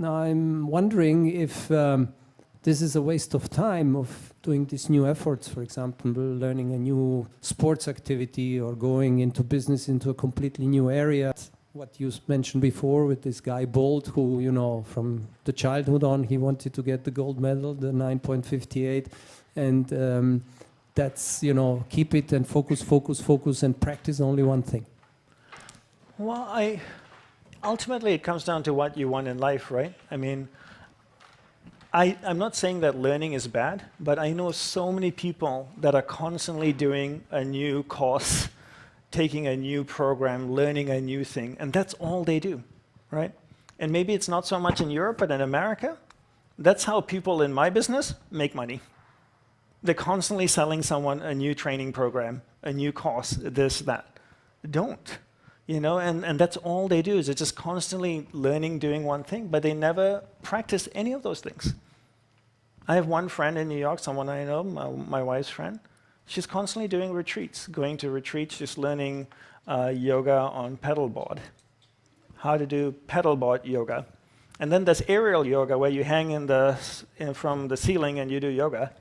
Now I'm wondering if this is a waste of time of doing these new efforts, for example, learning a new sports activity or going into business into a completely new area. What you mentioned before with this guy Bolt, who, you know, from the childhood on, he wanted to get the gold medal, the 9.58, and that's, you know, keep it and focus, focus, focus, and practice only one thing. Well, ultimately it comes down to what you want in life, right? I mean, I'm not saying that learning is bad, but I know so many people that are constantly doing a new course, taking a new program, learning a new thing, and that's all they do, right? And maybe it's not so much in Europe, but in America, that's how people in my business make money. They're constantly selling someone a new training program, a new course, this, that. Don't, you know, and that's all they do, is they're just constantly learning, doing one thing, but they never practice any of those things. I have one friend in New York, someone I know, my wife's friend. She's constantly doing retreats, going to retreats, just learning yoga on pedalboard, how to do pedalboard yoga. And then there's aerial yoga, where you hang from the ceiling and you do yoga.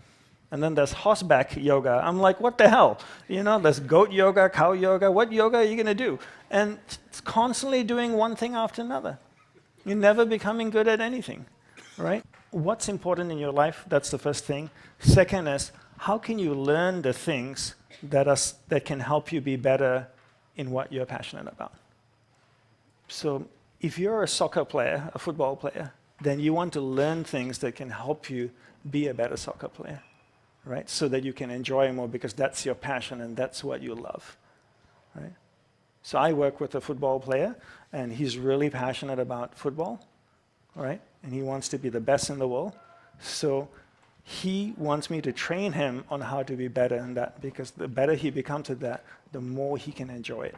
And then there's horseback yoga. I'm like, what the hell? You know, there's goat yoga, cow yoga. What yoga are you going to do? And it's constantly doing one thing after another. You're never becoming good at anything, right? What's important in your life? That's the first thing. Second is, how can you learn the things that can help you be better in what you're passionate about? So if you're a soccer player, a football player, then you want to learn things that can help you be a better soccer player, right? So that you can enjoy more, because that's your passion and that's what you love, right? So I work with a football player, and he's really passionate about football, right? And he wants to be the best in the world. So he wants me to train him on how to be better in that, because the better he becomes at that, the more he can enjoy it,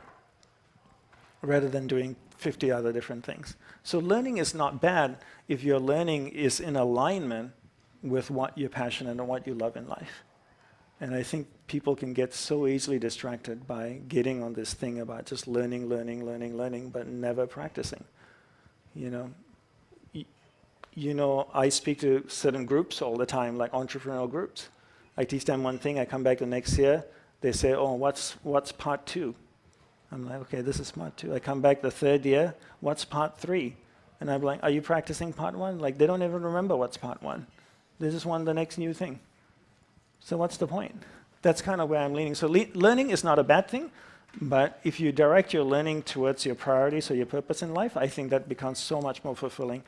rather than doing 50 other different things. So learning is not bad if your learning is in alignment with what you're passionate and what you love in life. And I think people can get so easily distracted by getting on this thing about just learning, but never practicing. You know, I speak to certain groups all the time, like entrepreneurial groups. I teach them one thing, I come back the next year, they say, oh, what's part 2? I'm like, okay, this is part 2. I come back the third year, what's part 3? And I'm like, are you practicing part 1? Like, they don't even remember what's part 1. They just want the next new thing. So what's the point? That's kind of where I'm leaning. So learning is not a bad thing, but if you direct your learning towards your priorities or your purpose in life, I think that becomes so much more fulfilling